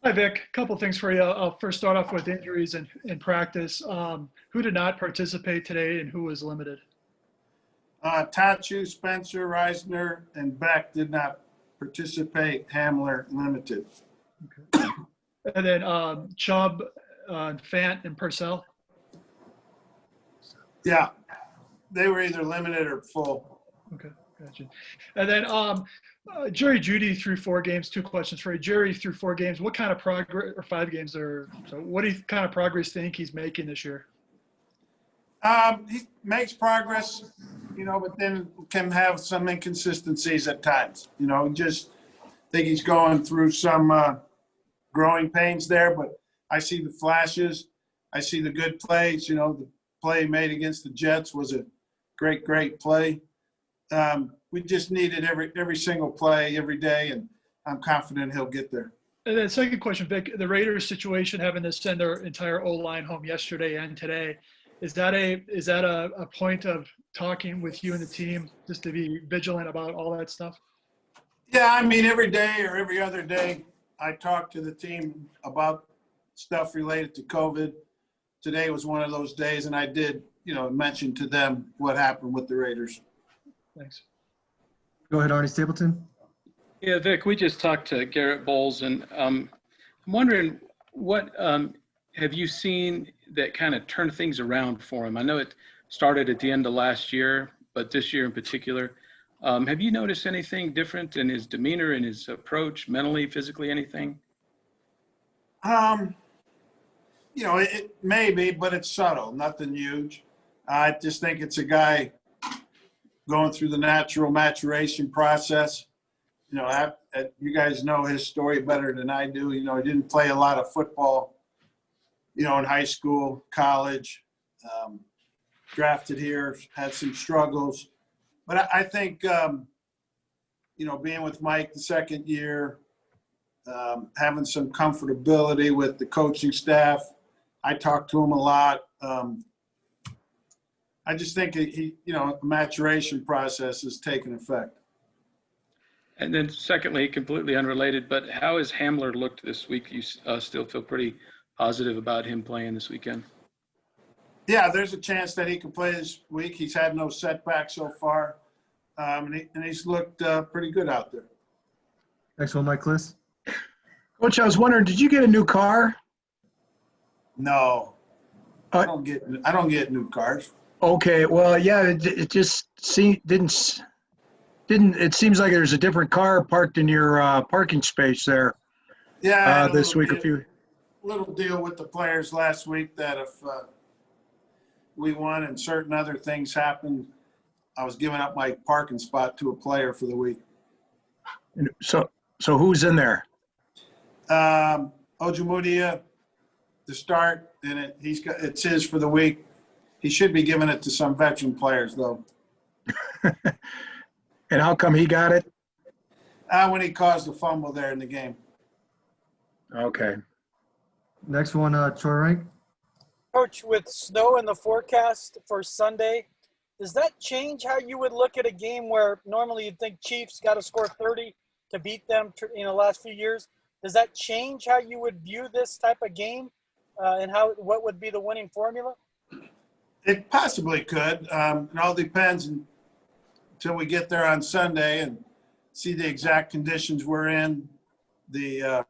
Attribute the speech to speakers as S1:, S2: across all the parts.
S1: Hi, Vic. A couple things for you. I'll first start off with injuries in practice. Who did not participate today and who was limited?
S2: Tachu, Spencer, Reisner, and Beck did not participate. Hamler limited.
S1: Okay. And then Chubb, Fant, and Purcell?
S2: Yeah, they were either limited or full.
S1: Okay, gotcha. And then Jerry Jeudy through 4 games. 2 questions for you. Jerry through 4 games. What kind of progress, or 5 games, so what do you kind of progress think he's making this year?
S2: He makes progress, but then can have some inconsistencies at times. Just think he's going through some growing pains there, but I see the flashes. I see the good plays. The play made against the Jets was a great play. We just needed every single play every day, and I'm confident he'll get there.
S1: And then second question, Vic, the Raiders situation, having to send their entire O-line home yesterday and today, is that a point of talking with you and the team just to be vigilant about all that stuff?
S2: Yeah, I mean, every day or every other day, I talk to the team about stuff related to COVID. Today was one of those days, and I did, mention to them what happened with the Raiders.
S1: Thanks.
S3: Go ahead, Arnie Stapleton.
S4: Yeah, Vic, we just talked to Garett Bolles, and I'm wondering what have you seen that kind of turned things around for him? I know it started at the end of last year, but this year in particular. Have you noticed anything different in his demeanor, in his approach, mentally, physically, anything?
S2: It may be, but it's subtle, nothing huge. I just think it's a guy going through the natural maturation process. You guys know his story better than I do. He didn't play a lot of football, in high school, college, drafted here, had some struggles. But I think, being with Mike the second year, having some comfortability with the coaching staff. I talk to him a lot. I just think the maturation process is taking effect.
S4: And then secondly, completely unrelated, but how has Hamler looked this week? You still feel pretty positive about him playing this weekend?
S2: Yeah, there's a chance that he can play this week. He's had no setback so far, and he's looked pretty good out there.
S3: Next one, Mike Kliss.
S5: Coach, I was wondering, did you get a new car?
S2: No, I don't get new cars.
S5: Okay, well, yeah, it just didn't. It seems like there's a different car parked in your parking space there.
S2: Yeah,
S5: this week.
S2: Little deal with the players last week that if we won and certain other things happened, I was giving up my parking spot to a player for the week.
S5: So who's in there?
S2: Okwuegbunam to start, and it's his for the week. He should be giving it to some veteran players, though.
S5: And how come he got it?
S2: When he caused a fumble there in the game.
S5: Okay.
S3: Next one, Troy Rank.
S6: Coach, with snow in the forecast for Sunday, does that change how you would look at a game where normally you'd think Chiefs got to score 30 to beat them in the last few years? Does that change how you would view this type of game and what would be the winning formula?
S2: It possibly could. It all depends until we get there on Sunday and see the exact conditions we're in, the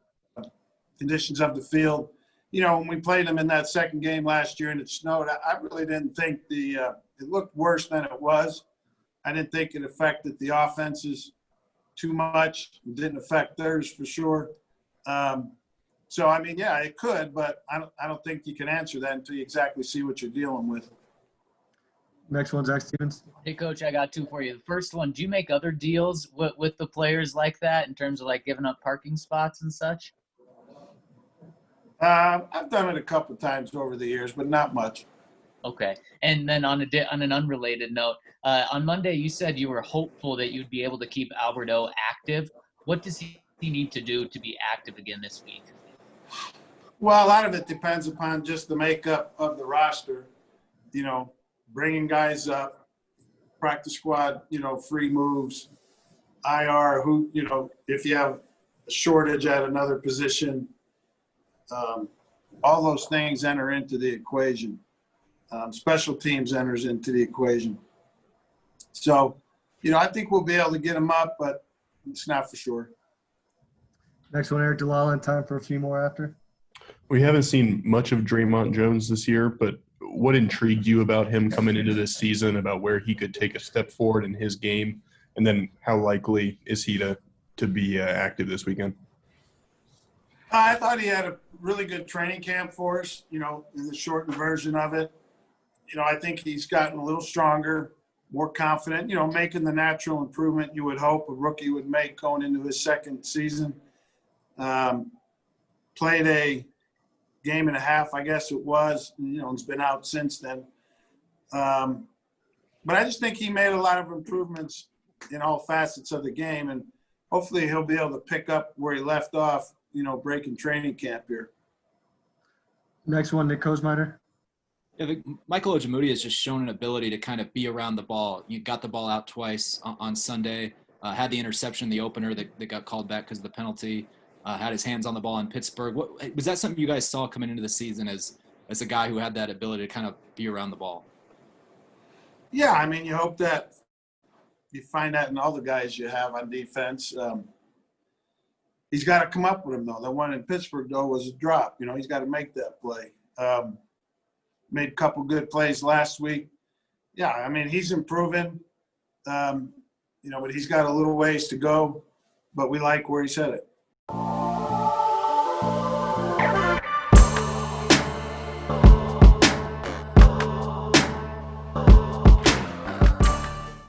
S2: conditions of the field. When we played them in that second game last year and it snowed, I really didn't think it looked worse than it was. I didn't think it affected the offenses too much. It didn't affect theirs for sure. So, I mean, yeah, it could, but I don't think you can answer that until you exactly see what you're dealing with.
S3: Next one, Zach Stevens.
S7: Hey, Coach, I got two for you. The first one, do you make other deals with the players like that in terms of, like, giving up parking spots and such?
S2: I've done it a couple times over the years, but not much.
S7: Okay. And then on an unrelated note, on Monday you said you were hopeful that you'd be able to keep Alberto active. What does he need to do to be active again this week?
S2: Well, a lot of it depends upon just the makeup of the roster. Bringing guys up, practice squad, free moves, IR, if you have a shortage at another position, All those things enter into the equation. Special teams enters into the equation. So, I think we'll be able to get him up, but it's not for sure.
S3: Next one, Eric Dalala, and time for a few more after.
S8: We haven't seen much of Draymond Jones this year, but what intrigued you about him coming into this season, about where he could take a step forward in his game, and then how likely is he to be active this weekend?
S2: I thought he had a really good training camp for us, in the shortened version of it. I think he's gotten a little stronger, more confident, making the natural improvement you would hope a rookie would make going into his second season. Played a game and a half, I guess it was, and it's been out since then. But I just think he made a lot of improvements in all facets of the game, and hopefully he'll be able to pick up where he left off, breaking training camp here.
S3: Next one, Nick Kosmider.
S9: Yeah, Michael Okwuegbunam has just shown an ability to kind of be around the ball. You got the ball out twice on Sunday, had the interception, the opener that got called back because of the penalty, had his hands on the ball in Pittsburgh. Was that something you guys saw coming into the season as a guy who had that ability to kind of be around the ball?
S2: Yeah, I mean, you hope that you find that in all the guys you have on defense. He's got to come up with him, though. The one in Pittsburgh, though, was a drop. He's got to make that play. Made a couple good plays last week. Yeah, I mean, he's improving, but he's got a little ways to go. But we like where he's headed.